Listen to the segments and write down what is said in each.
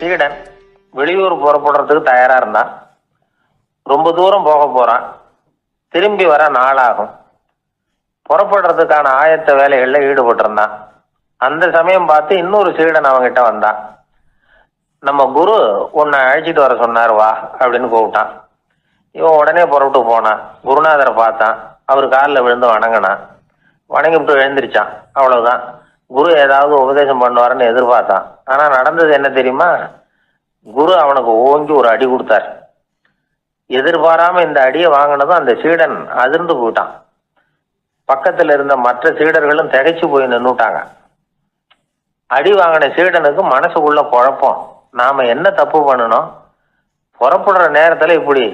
சீடன் வெளியூர் புறப்படுறதுக்கு தயாரா இருந்தான். ரொம்ப தூரம் போக போறான். திரும்பி வர நாளாகும். புறப்படுறதுக்கான ஆயத்த வேலைகள்ல ஈடுபட்டிருந்தான். அந்த சமயம் பார்த்து இன்னொரு சீடன் அவங்கிட்ட வந்தான். நம்ம குரு உன்னை அழைச்சிட்டு வர சொன்னார், வா அப்படின்னு கூப்பிட்டான். இவன் உடனே புறப்பட்டு போனான். குருநாதரை பார்த்தான். அவர் காலில் விழுந்து வணங்கினான். வணங்கிவிட்டு எழுந்திரிச்சான். அவ்வளவுதான். குரு ஏதாவது உபதேசம் பண்ணுவாருன்னு எதிர்பார்த்தான். ஆனா நடந்தது என்ன தெரியுமா? குரு அவனுக்கு ஓங்கி ஒரு அடி கொடுத்தார். எதிர்பாராம இந்த அடியை வாங்கினதும் அந்த சீடன் அதிர்ந்து போயிட்டான். பக்கத்துல இருந்த மற்ற சீடர்களும் திகைச்சு போய் நின்னுட்டாங்க. அடி வாங்கின சீடனுக்கு மனசுக்குள்ள குழப்பம். நாம என்ன தப்பு பண்ணணும்? புறப்படுற நேரத்துல இப்படி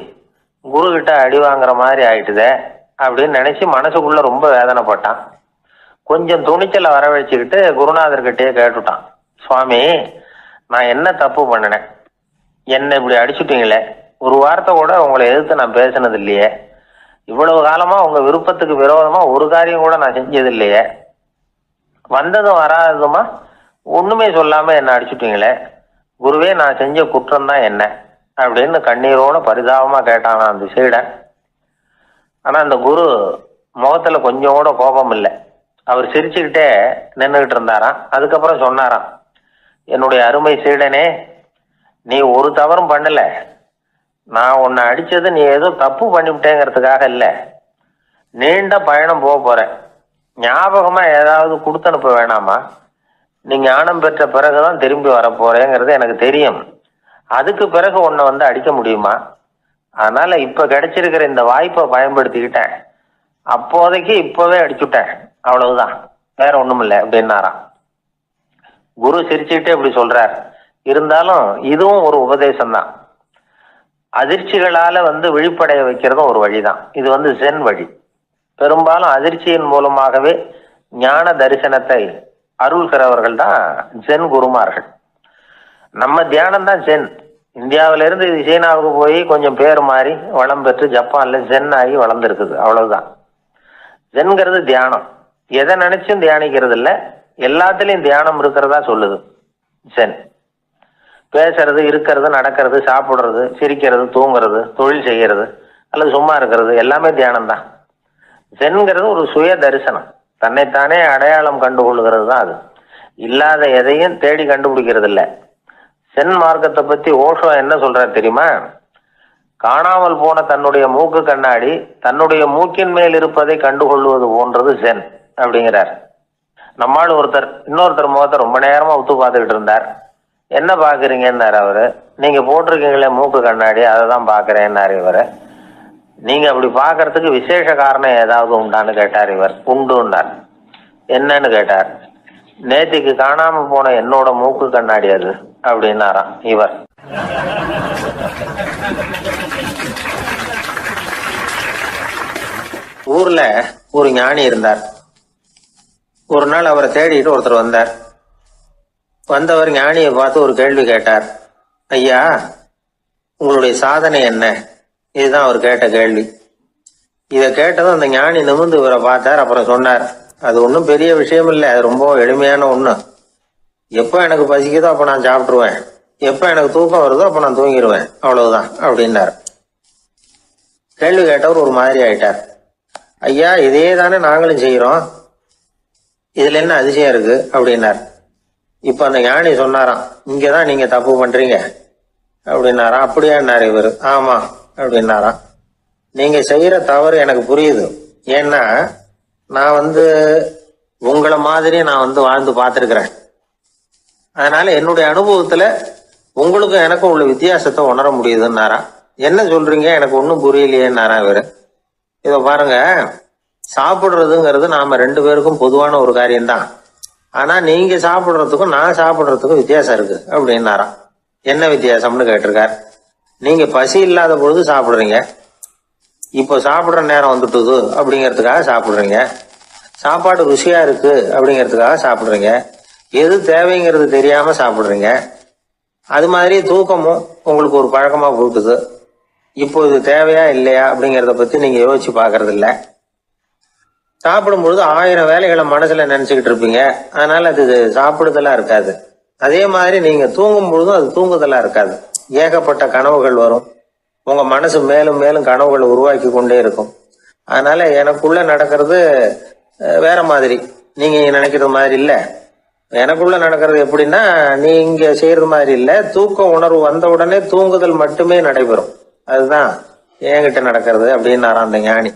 குரு கிட்ட அடி வாங்குற மாதிரி ஆயிட்டுதே அப்படின்னு நினைச்சு மனசுக்குள்ள ரொம்ப வேதனைப்பட்டான். கொஞ்சம் துணிச்சலை வரவழைச்சுக்கிட்டு குருநாதர்கிட்டயே கேட்டுட்டான், சுவாமி, நான் என்ன தப்பு பண்ணினேன்? என்னை இப்படி அடிச்சுட்டீங்களே, ஒரு வார்த்தை கூட உங்களை எதிர்த்து நான் பேசினது இல்லையே, இவ்வளவு காலமா உங்க விருப்பத்துக்கு விரோதமா ஒரு காரியம் கூட நான் செஞ்சது இல்லையே, வந்ததும் வராததுமா ஒண்ணுமே சொல்லாம என்ன அடிச்சுட்டீங்களே, குருவே, நான் செஞ்ச குற்றம் தான் என்ன அப்படின்னு கண்ணீரோட பரிதாபமா கேட்டானா அந்த சீடன். ஆனா அந்த குரு முகத்துல கொஞ்சம் கூட கோபம் இல்லை. அவர் சிரிச்சுக்கிட்டே நின்றுகிட்டு இருந்தாராம். அதுக்கப்புறம் சொன்னாராம், என்னுடைய அருமை சீடனே, நீ ஒரு தவறும் பண்ணல. நான் உன்னை அடிச்சது நீ ஏதோ தப்பு பண்ணிவிட்டேங்கிறதுக்காக இல்லை. நீண்ட பயணம் போக போறேன். ஞாபகமா ஏதாவது கொடுத்து அனுப்ப வேணாமா? நீ ஞானம் பெற்ற பிறகுதான் திரும்பி வர போறேங்கிறது எனக்கு தெரியும். அதுக்கு பிறகு உன்னை வந்து அடிக்க முடியுமா? அதனால இப்ப கிடைச்சிருக்கிற இந்த வாய்ப்பை பயன்படுத்திக்கிட்டேன். அப்போதைக்கு இப்பவே அடிச்சுட்டேன், அவ்வளவுதான், வேற ஒண்ணும் இல்லை அப்படின்னாராம். குரு சிரிச்சுக்கிட்டே இப்படி சொல்றார். இருந்தாலும் இதுவும் ஒரு உபதேசம் தான். அதிர்ச்சிகளால விழிப்படைய வைக்கிறதும் ஒரு வழிதான். இது ஜென் வழி. பெரும்பாலும் அதிர்ச்சியின் மூலமாகவே ஞான தரிசனத்தை அருள்கிறவர்கள் தான் ஜென் குருமார்கள். நம்ம தியானம் தான் ஜென். இந்தியாவில இருந்து இது சீனாவுக்கு போய் கொஞ்சம் பேர் மாறி வளம் பெற்று ஜப்பான்ல ஜென் ஆகி வளர்ந்துருக்குது, அவ்வளவுதான். ஜென்கிறது தியானம். எதை நினைச்சும் தியானிக்கிறது இல்லை, எல்லாத்துலயும் தியானம் இருக்கிறதா சொல்லுது ஜென். பேசுறது, இருக்கிறது, நடக்கிறது, சாப்பிடுறது, சிரிக்கிறது, தூங்குறது, தொழில் செய்யறது அல்லது சும்மா இருக்கிறது எல்லாமே தியானம் தான். ஜென்கிறது ஒரு சுய தரிசனம். தன்னைத்தானே அடையாளம் கண்டுகொள்ளுகிறது தான் அது. இல்லாத எதையும் தேடி கண்டுபிடிக்கிறது இல்லை. ஜென் மார்க்கத்தை பத்தி ஓஷோ என்ன சொல்றாரு தெரியுமா? காணாமல் போன தன்னுடைய மூக்கு கண்ணாடி தன்னுடைய மூக்கின் மேல் இருப்பதை கண்டுகொள்வது போன்றது ஜென் அப்படிங்கிறார். நம்மால் இன்னொருத்தர் முகத்தை ரொம்ப நேரமா உத்து பார்த்துக்கிட்டு இருந்தார். என்ன பாக்குறீங்கன்னாரு அவரு. நீங்க போட்டிருக்கீங்களே மூக்கு கண்ணாடி, அதை தான் பாக்குறேன்னாரு இவரு. நீங்க அப்படி பாக்குறதுக்கு விசேஷ காரணம் ஏதாவது உண்டான்னு கேட்டார் இவர். உண்டுன்னார். என்னன்னு கேட்டார். நேத்திக்கு காணாம போன என்னோட மூக்கு கண்ணாடி அது அப்படின்னாராம் இவர். ஊர்ல ஒரு ஞானி இருந்தார். ஒரு நாள் அவரை தேடிட்டு ஒருத்தர் வந்தார். வந்தவர் ஞானியை பார்த்து ஒரு கேள்வி கேட்டார். ஐயா, உங்களுடைய சாதனை என்ன? இதுதான் அவர் கேட்ட கேள்வி. இதை கேட்டதும் அந்த ஞானி நிமிர்ந்து இவரை பார்த்தார். அப்புறம் சொன்னார், அது ஒன்றும் பெரிய விஷயம் இல்லை, அது ரொம்ப எளிமையான ஒண்ணு. எப்போ எனக்கு பசிக்குதோ அப்ப நான் சாப்பிட்டுருவேன், எப்போ எனக்கு தூக்கம் வருதோ அப்ப நான் தூங்கிடுவேன், அவ்வளவுதான் அப்படின்னார். கேள்வி கேட்டவர் ஒரு மாதிரி ஆயிட்டார். ஐயா, இதே தானே நாங்களும் செய்யறோம், இதுல என்ன அதிசயம் இருக்கு அப்படின்னார். இப்ப அந்த ஞானி சொன்னாராம், இங்கதான் நீங்க தப்பு பண்றீங்க அப்படின்னாராம். அப்படியான்னாரு இவரு. ஆமா அப்படின்னாராம். நீங்க செய்யற தவறு எனக்கு புரியுது. ஏன்னா நான் உங்களை மாதிரி நான் வாழ்ந்து பார்த்திருக்கிறேன். அதனால என்னுடைய அனுபவத்துல உங்களுக்கும் எனக்கும் உள்ள வித்தியாசத்தை உணர முடியுதுன்னாரா. என்ன சொல்றீங்க, எனக்கு ஒன்னும் புரியலையேன்னாரா இவரு. இத பாருங்க, சாப்பிடுறதுங்கிறது நாம ரெண்டு பேருக்கும் பொதுவான ஒரு காரியம்தான். ஆனா நீங்க சாப்பிடுறதுக்கும் நான் சாப்பிடுறதுக்கும் வித்தியாசம் இருக்கு அப்படின்னாராம். என்ன வித்தியாசம்னு கேட்டிருக்கார். நீங்க பசி இல்லாத பொழுது சாப்பிடுறீங்க, இப்போ சாப்பிடுற நேரம் வந்துட்டுது அப்படிங்கிறதுக்காக சாப்பிடுறீங்க. சாப்பாடு ருசியா இருக்கு அப்படிங்கிறதுக்காக சாப்பிடுறீங்க. எது தேவைங்கிறது தெரியாம சாப்பிடுறீங்க. அது மாதிரி தூக்கமும் உங்களுக்கு ஒரு பழக்கமா போட்டுது. இப்போ இது தேவையா இல்லையா அப்படிங்கிறத பத்தி நீங்க யோசிச்சு பாக்குறது இல்ல. சாப்பிடும் பொழுது 1000 வேலைகளை மனசுல நினைச்சுக்கிட்டு இருப்பீங்க. அதனால அது சாப்பிடுதலா இருக்காது. அதே மாதிரி நீங்க தூங்கும் பொழுதும் அது தூங்குதலா இருக்காது. ஏகப்பட்ட கனவுகள் வரும். உங்க மனசு மேலும் மேலும் கனவுகளை உருவாக்கி கொண்டே இருக்கும். அதனால எனக்குள்ள நடக்கிறது வேற மாதிரி, நீங்க நினைக்கிறது மாதிரி இல்ல. எனக்குள்ள நடக்கிறது எப்படின்னா, நீங்க செய்யறது மாதிரி இல்ல. தூக்க உணர்வு வந்த உடனே தூங்குதல் மட்டுமே நடைபெறும். அதுதான் என்கிட்ட நடக்கிறது அப்படின்னு அந்த ஞானி.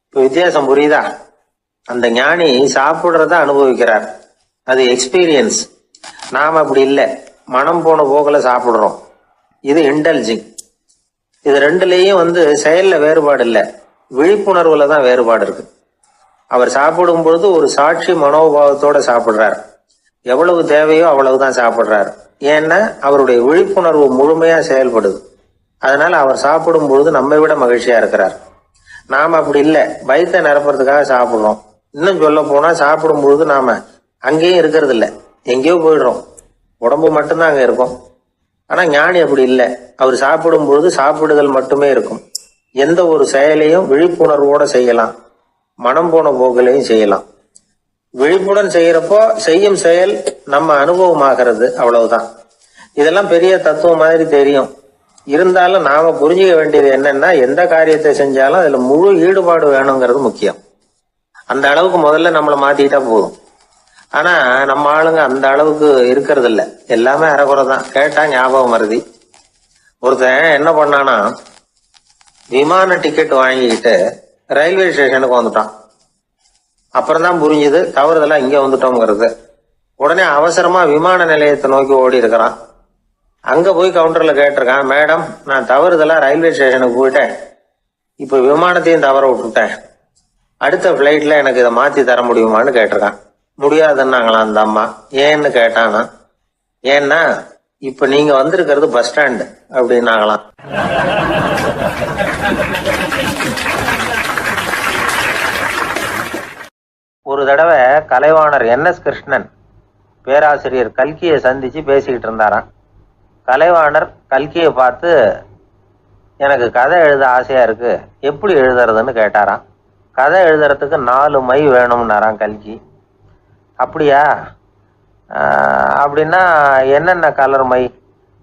இப்ப வித்தியாசம் புரியுதா? அந்த ஞானி சாப்பிடுறத அனுபவிக்கிறார், அது எக்ஸ்பீரியன்ஸ். நாம அப்படி இல்லை, மனம் போன போகல சாப்பிடுறோம். இது இன்டெலிஜிங். இது ரெண்டுலயும் செயல்ல வேறுபாடு இல்லை, விழிப்புணர்வுல தான் வேறுபாடு இருக்கு. அவர் சாப்பிடும் பொழுது ஒரு சாட்சி மனோபாவத்தோட சாப்பிடுறார். எவ்வளவு தேவையோ அவ்வளவுதான் சாப்பிடுறார். ஏன்னா அவருடைய விழிப்புணர்வு முழுமையா செயல்படுது. அதனால அவர் சாப்பிடும் பொழுது நம்மை விட மகிழ்ச்சியா இருக்கிறார். நாம அப்படி இல்லை, வயிற்றை நிரப்புறதுக்காக சாப்பிடுறோம். இன்னும் சொல்ல போனா சாப்பிடும் பொழுது நாம அங்கேயும் இருக்கிறது இல்லை, எங்கேயோ போயிடுறோம். உடம்பு மட்டும்தான் அங்க இருக்கும். ஆனா ஞானி அப்படி இல்லை. அவர் சாப்பிடும் பொழுது சாப்பிடுதல் மட்டுமே இருக்கும். எந்த ஒரு செயலையும் விழிப்புணர்வோட செய்யலாம், மனம் போன போக்கிலையும் செய்யலாம். விழிப்புடன் செய்யறப்போ செய்யும் செயல் நம்ம அனுபவமாகிறது, அவ்வளவுதான். இதெல்லாம் பெரிய தத்துவம் மாதிரி தெரியும். இருந்தாலும் நாம புரிஞ்சுக்க வேண்டியது என்னன்னா, எந்த காரியத்தை செஞ்சாலும் அதுல முழு ஈடுபாடு வேணுங்கிறது முக்கியம். அந்த அளவுக்கு முதல்ல நம்மளை மாத்திக்கிட்டா போதும். ஆனா நம்ம ஆளுங்க அந்த அளவுக்கு இருக்கிறது இல்ல, எல்லாமே அரைக்குறை தான். கேட்டா ஞாபகம் மருதி. ஒருத்தன் என்ன பண்ணானா, விமான டிக்கெட் வாங்கிக்கிட்டு ரயில்வே ஸ்டேஷனுக்கு வந்துட்டான். அப்புறம் தான் புரிஞ்சுது தவறுதெல்லாம் இங்க வந்துட்டோங்கிறது. உடனே அவசரமா விமான நிலையத்தை நோக்கி ஓடி இருக்கிறான். அங்க போய் கவுண்டர்ல கேட்டிருக்கான், மேடம் நான் தவறுதலா ரயில்வே ஸ்டேஷனுக்கு போயிட்டேன், இப்ப விமானத்தையும் தவற விட்டுட்டேன், அடுத்த பிளைட்ல எனக்கு இதை மாத்தி தர முடியுமான்னு கேட்டிருக்கான். முடியாதுன்னாங்களாம் அந்த அம்மா. ஏன்னு கேட்டானா, ஏன்னா இப்ப நீங்க வந்திருக்கிறது பஸ் ஸ்டாண்டு அப்படின்னாங்களாம். ஒரு தடவை கலைவாணர் NS கிருஷ்ணன் பேராசிரியர் கல்கியை சந்திச்சு பேசிக்கிட்டு இருந்தாராம். கலைவாணர் கல்கியை பார்த்து, எனக்கு கதை எழுத ஆசையா இருக்கு, எப்படி எழுதுறதுன்னு கேட்டாராம். கதை எழுதுறதுக்கு 4 மை வேணும்னாராம் கல்கி. அப்படியா, அப்படின்னா என்னென்ன கலர் மை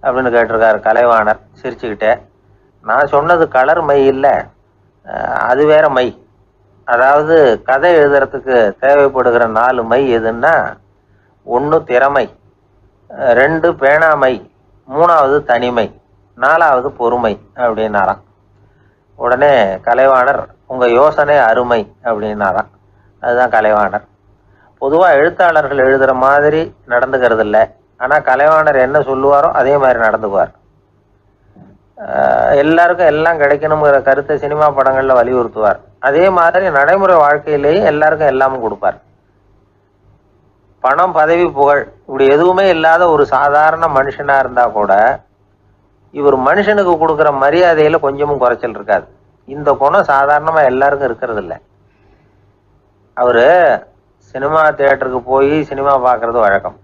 அப்படின்னு கேட்டிருக்காரு கலைவாணர் சிரிச்சுக்கிட்டே. நான் சொன்னது கலர் மை இல்லை, அது வேற மை. அதாவது கதை எழுதுறதுக்கு தேவைப்படுகிற 4 மை எதுன்னா, 1 திறமை, 2 பேணாமை, 3வது தனிமை, 4வது பொறுமை அப்படின்னாராம். உடனே கலைவாணர், உங்க யோசனை அருமை அப்படின்னாராம். அதுதான் கலைவாணர். பொதுவா எழுத்தாளர்கள் எழுதுற மாதிரி நடந்துக்கிறது இல்லை. ஆனா கலைவாணர் என்ன சொல்லுவாரோ அதே மாதிரி நடந்துக்குவார். எல்லாருக்கும் எல்லாம் கிடைக்கணுங்கிற கருத்தை சினிமா படங்கள்ல வலியுறுத்துவார். அதே மாதிரி நடைமுறை வாழ்க்கையிலேயே எல்லாருக்கும் எல்லாமும் கொடுப்பார். பணம், பதவி, புகழ் இப்படி எதுவுமே இல்லாத ஒரு சாதாரண மனுஷனா இருந்தா கூட இவர் மனுஷனுக்கு கொடுக்குற மரியாதையில கொஞ்சமும் குறைச்சல் இருக்காது. இந்த குணம் சாதாரணமா எல்லாருக்கும் இருக்கிறது இல்லை. அவரு சினிமா தியேட்டருக்கு போய் சினிமா பார்க்கறது வழக்கம்.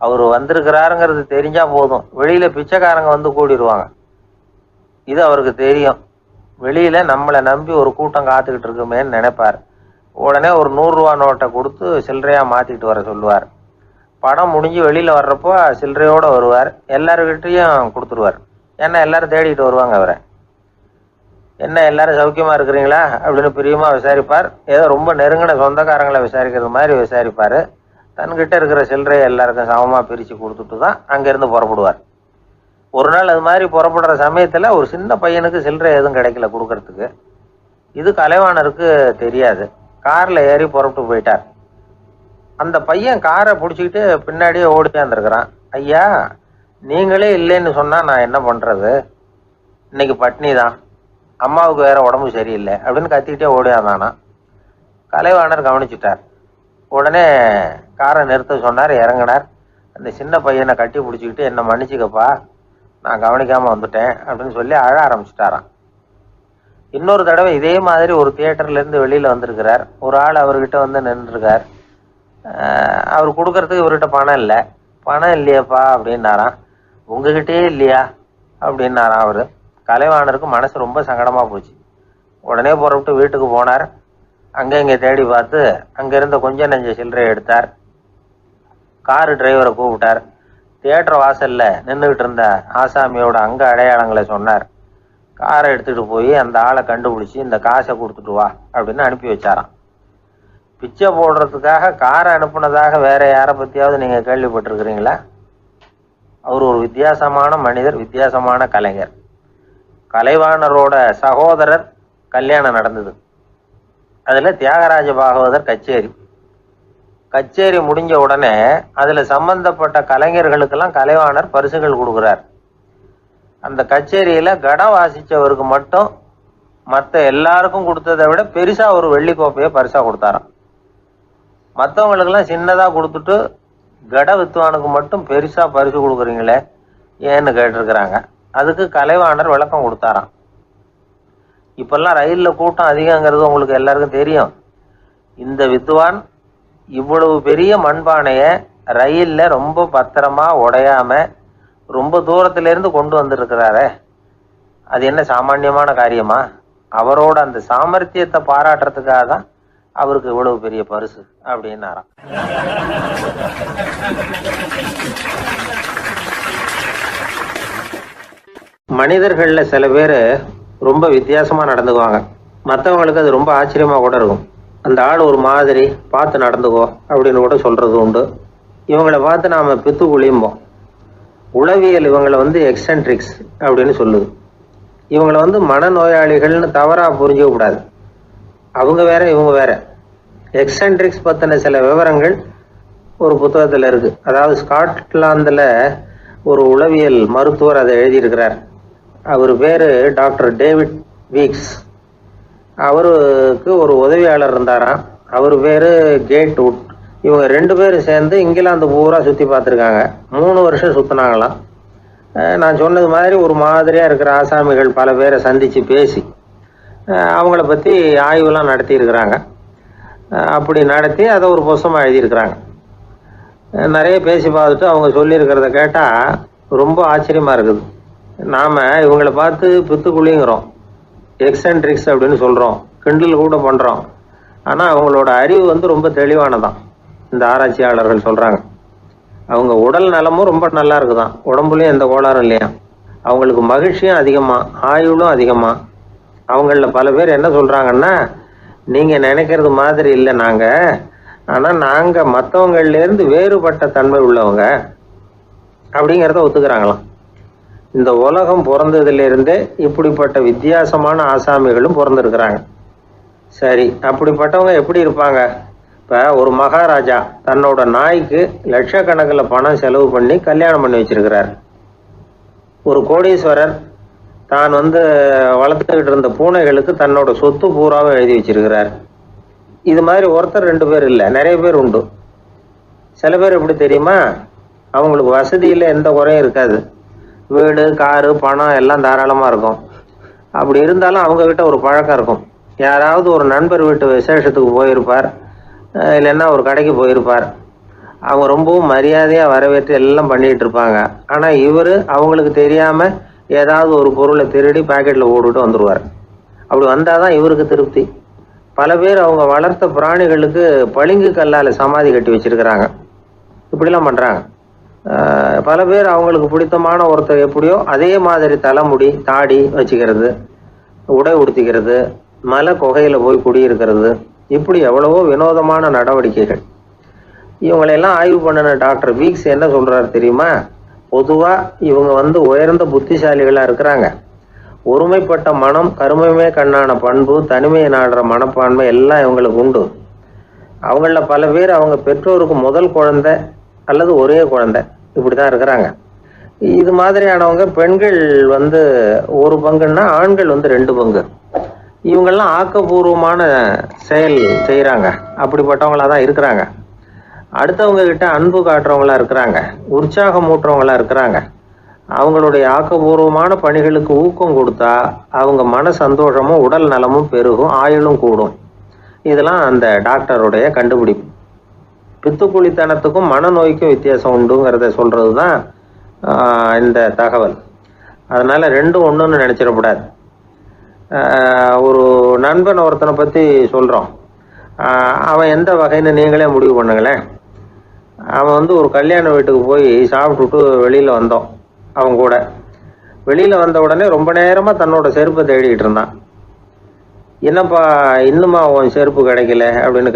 அவரு வந்திருக்கிறாருங்கிறது தெரிஞ்சா போதும், வெளியில பிச்சைக்காரங்க கூடிடுவாங்க. இது அவருக்கு தெரியும். வெளியில நம்மளை நம்பி ஒரு கூட்டம் காத்துக்கிட்டு இருக்குமேன்னு நினைப்பார். உடனே ஒரு 100 ரூபா நோட்டை கொடுத்து சில்லறையா மாத்திட்டு வர சொல்லுவார். படம் முடிஞ்சு வெளியில வர்றப்போ சில்லறையோட வருவார். எல்லாருக்கிட்டையும் கொடுத்துருவார். ஏன்னா எல்லாரும் தேடிட்டு வருவாங்க அவரை. என்ன எல்லாரும் சௌக்கியமா இருக்கிறீங்களா அப்படின்னு பிரியமா விசாரிப்பார். ஏதோ ரொம்ப நெருங்கின சொந்தக்காரங்களை விசாரிக்கிறது மாதிரி விசாரிப்பாரு. தன்கிட்ட இருக்கிற சில்லறையை எல்லாருக்கும் சமமா பிரிச்சு கொடுத்துட்டு தான் அங்கிருந்து புறப்படுவார். ஒரு நாள் அது மாதிரி புறப்படுற சமயத்துல ஒரு சின்ன பையனுக்கு சில்லறை எதுவும் கிடைக்கல கொடுக்கறதுக்கு. இது கலைவாணருக்கு தெரியாது. கார்ல ஏறி புறப்பட்டு போயிட்டார். அந்த பையன் காரை பிடிச்சிக்கிட்டு பின்னாடியே ஓடியாந்துருக்கிறான். ஐயா, நீங்களே இல்லைன்னு சொன்னா நான் என்ன பண்றது, இன்னைக்கு பட்னி தான், அம்மாவுக்கு வேற உடம்பு சரியில்லை அப்படின்னு கத்திக்கிட்டே ஓடியாந்தானா. கலைவாணர் கவனிச்சுட்டார். உடனே காரை நிறுத்த சொன்னார். இறங்கினார். அந்த சின்ன பையனை கட்டி பிடிச்சிக்கிட்டு, என்னை மன்னிச்சுக்கப்பா, நான் கவனிக்காம வந்துட்டேன் அப்படின்னு சொல்லி அழ ஆரம்பிச்சுட்டாராம். இன்னொரு தடவை இதே மாதிரி ஒரு தியேட்டர்ல இருந்து வெளியில வந்திருக்கிறார். ஒரு ஆள் அவர்கிட்ட நின்றுருக்கார். அவர் கொடுக்கறதுக்கு இவர்கிட்ட பணம் இல்லை. பணம் இல்லையாப்பா அப்படின்னாராம். உங்ககிட்டயே இல்லையா அப்படின்னாராம் அவரு. கலைவாணருக்கு மனசு ரொம்ப சங்கடமா போச்சு. உடனே புறப்பட்டு வீட்டுக்கு போனார். அங்க இங்க தேடி பார்த்து அங்க இருந்த கொஞ்சம் நெஞ்ச சில்லறையை எடுத்தார். காரு டிரைவரை கூப்பிட்டார். தியேட்டர் வாசல்ல நின்றுகிட்டு இருந்த ஆசாமியோட அங்க அடையாளங்களை சொன்னார். காரை எடுத்துட்டு போய் அந்த ஆளை கண்டுபிடிச்சி இந்த காசை கொடுத்துட்டு வா அப்படின்னு அனுப்பி வச்சாராம். பிச்சை போடுறதுக்காக காரை அனுப்புனதாக வேற யாரை பத்தியாவது நீங்க கேள்விப்பட்டிருக்கிறீங்களா? அவர் ஒரு வித்தியாசமான மனிதர், வித்தியாசமான கலைஞர். கலைவாணரோட சகோதரர் கல்யாணம் நடந்தது. அதுல தியாகராஜ பாகவதர் கச்சேரி முடிஞ்ச உடனே அதுல சம்பந்தப்பட்ட கலைஞர்களுக்கெல்லாம் கலைவாணர் பரிசுகள் கொடுக்குறார். அந்த கச்சேரியில கடம் வாசிச்சவருக்கு மட்டும் மற்ற எல்லாருக்கும் கொடுத்ததை விட பெருசா ஒரு வெள்ளி கோப்பையை பரிசா கொடுத்தாராம். மற்றவங்களுக்கெல்லாம் சின்னதா கொடுத்துட்டு கட வித்துவானுக்கு மட்டும் பெருசா பரிசு கொடுக்குறீங்களே ஏன்னு கேட்டிருக்கிறாங்க. அதுக்கு கலைவாணர் விளக்கம் கொடுத்தாராம். இப்பெல்லாம் ரயில்ல கூட்டம் அதிகங்கிறது உங்களுக்கு எல்லாருக்கும் தெரியும். இந்த வித்துவான் இவ்வளவு பெரிய மண்பானைய ரயில்ல ரொம்ப பத்திரமா உடையாம ரொம்ப தூரத்துல இருந்து கொண்டு வந்திருக்கிறாரே, அது என்ன சாமான்யமான காரியமா? அவரோட அந்த சாமர்த்தியத்தை பாராட்டுறதுக்காக தான் அவருக்கு இவ்வளவு பெரிய பரிசு அப்படின்னாராம். மனிதர்கள்ல சில பேர் ரொம்ப வித்தியாசமா நடந்துக்குவாங்க. மற்றவங்களுக்கு அது ரொம்ப ஆச்சரியமா கூட இருக்கும். அந்த ஆள் ஒரு மாதிரி பார்த்து நடந்துக்கோ அப்படின்னு கூட சொல்றது உண்டு. இவங்களை பார்த்து நாம பித்து குளியும்போம். உளவியல் இவங்களை எக்ஸென்ட்ரிக்ஸ் அப்படின்னு சொல்லுது. இவங்களை மனநோயாளிகள்னு தவறா புரிஞ்சுக்க கூடாது. அவங்க வேற இவங்க வேற. எக்ஸென்ட்ரிக்ஸ் பத்தின சில விவரங்கள் ஒரு புத்தகத்துல இருக்கு. அதாவது ஸ்காட்லாந்துல ஒரு உளவியல் மருத்துவர் அதை எழுதியிருக்கிறார். அவர் பேரு டாக்டர் டேவிட் வீக்ஸ். அவருக்கு ஒரு உதவியாளர் இருந்தாராம். அவர் பேரு கேட் வுட். இவங்க 2 பேரும் சேர்ந்து இங்கிலாந்து பூரா சுத்தி பார்த்துருக்காங்க. 3 வருஷம் சுத்தினாங்களாம். நான் சொன்னது மாதிரி ஒரு மாதிரியா இருக்கிற ஆசாமிகள் பல பேரை சந்திச்சு பேசி அவங்கள பத்தி ஆய்வுலாம் நடத்தி இருக்கிறாங்க. அப்படி நடத்தி அதை ஒரு புஸ்தகமா எழுதியிருக்கிறாங்க. நிறைய பேசி பார்த்துட்டு அவங்க சொல்லியிருக்கிறத கேட்டா ரொம்ப ஆச்சரியமா இருக்குது. நாம இவங்களை பார்த்து பித்துக்குழிங்கிறோம், எக்ஸென்ட்ரிக்ஸ் அப்படின்னு சொல்றோம், கிண்டல் கூட பண்றோம். ஆனா அவங்களோட அறிவு ரொம்ப தெளிவானதான். இந்த ஆராய்ச்சியாளர்கள் சொல்றாங்க. அவங்க உடல் நலமும் ரொம்ப நல்லா இருக்குதான். உடம்புலயும் எந்த கோளாறும் இல்லையா. அவங்களுக்கு மகிழ்ச்சியும் அதிகமா, ஆயுளும் அதிகமா. அவங்கள பல பேர் என்ன சொல்றாங்கன்னா, நீங்க நினைக்கிறது மாதிரி இல்லை நாங்க, ஆனா நாங்க மற்றவங்கள்ல இருந்து வேறுபட்ட தன்மை உள்ளவங்க அப்படிங்கிறத ஒத்துக்கிறாங்களாம். இந்த உலகம் பிறந்ததுல இருந்தே இப்படிப்பட்ட வித்தியாசமான ஆசாமிகளும் பிறந்திருக்கிறாங்க. சரி, அப்படிப்பட்டவங்க எப்படி இருப்பாங்க? இப்ப ஒரு மகாராஜா தன்னோட நாய்க்கு லட்சக்கணக்கில் பணம் செலவு பண்ணி கல்யாணம் பண்ணி வச்சிருக்கிறார். ஒரு கோடீஸ்வரர் தான் வளர்த்துக்கிட்டு இருந்த பூனைகளுக்கு தன்னோட சொத்து பூராவும் எழுதி வச்சிருக்கிறார். இது மாதிரி ஒருத்தர் 2 பேர் இல்லை, நிறைய பேர் உண்டு. சில பேர் எப்படி தெரியுமா? அவங்களுக்கு வசதியில் எந்த குறையும் இருக்காது. வீடு, காரு, பணம் எல்லாம் தாராளமா இருக்கும். அப்படி இருந்தாலும் அவங்க கிட்ட ஒரு பழக்கம் இருக்கும். யாராவது ஒரு நண்பர் வீட்டு விசேஷத்துக்கு போயிருப்பார், இல்லைன்னா ஒரு கடைக்கு போயிருப்பார். அவங்க ரொம்பவும் மரியாதையா வரவேற்று எல்லாம் பண்ணிட்டு இருப்பாங்க. ஆனா இவரு அவங்களுக்கு தெரியாம ஏதாவது ஒரு பொருளை திருடி பாக்கெட்ல போட்டுட்டு வந்துருவார். அப்படி வந்தாதான் இவருக்கு திருப்தி. பல பேர் அவங்க வளர்த்த பிராணிகளுக்கு பளிங்கு கல்லால சமாதி கட்டி வச்சிருக்கிறாங்க. இப்படிலாம் பண்றாங்க. பல பேர் அவங்களுக்கு பிடித்தமான ஒருத்தர் எப்படியோ அதே மாதிரி தலைமுடி, தாடி வச்சுக்கிறது, உடை உடுத்திக்கிறது, மலை குகையில போய் குடியிருக்கிறது, இப்படி எவ்வளவோ வினோதமான நடவடிக்கைகள். இவங்களையெல்லாம் ஆய்வு பண்ணின டாக்டர் வீக்ஸ் என்ன சொல்றாரு தெரியுமா? பொதுவா இவங்க உயர்ந்த புத்திசாலிகளா இருக்கிறாங்க. ஒருமைப்பட்ட மனம், கருமையுமே கண்ணான பண்பு, தனிமையை நாடுற மனப்பான்மை எல்லாம் இவங்களுக்கு உண்டு. அவங்கள பல பேர் அவங்க பெற்றோருக்கு முதல் குழந்தை அல்லது ஒரே குழந்தை இப்படிதான் இருக்கிறாங்க. இது மாதிரியானவங்க பெண்கள் 1 பங்குன்னா ஆண்கள் 2 பங்கு. இவங்கெல்லாம் ஆக்கப்பூர்வமான செயல் செய்யறாங்க. அப்படிப்பட்டவங்களா தான் இருக்கிறாங்க. அடுத்தவங்க கிட்ட அன்பு காட்டுறவங்களா இருக்கிறாங்க, உற்சாகம் ஊட்டுறவங்களா இருக்கிறாங்க. அவங்களுடைய ஆக்கப்பூர்வமான பணிகளுக்கு ஊக்கம் கொடுத்தா அவங்க மன சந்தோஷமும் உடல் நலமும் பெருகும், ஆயுளும் கூடும். இதெல்லாம் அந்த டாக்டருடைய கண்டுபிடிப்பு. பித்துக்குழித்தனத்துக்கும் மனநோய்க்கும் வித்தியாசம் உண்டுங்கிறத சொல்றதுதான் இந்த தகவல். அதனால 2ம் ஒண்ணுன்னு நினைச்சிடக்கூடாது. ஒரு நண்பன் ஒருத்தனை பத்தி சொல்றோம். அவன் எந்த வகைன்னு நீங்களே முடிவு பண்ணுங்களேன். அவன் வந்து ஒரு கல்யாண வீட்டுக்கு போய் சாப்பிட்டுட்டு வெளியில வந்தோம். அவன் கூட வெளியில வந்த உடனே ரொம்ப நேரமா தன்னோட செருப்பை தேடிட்டு இருந்தான். என்னப்பா இன்னுமா உன் செருப்பு கிடைக்கல அப்படின்னு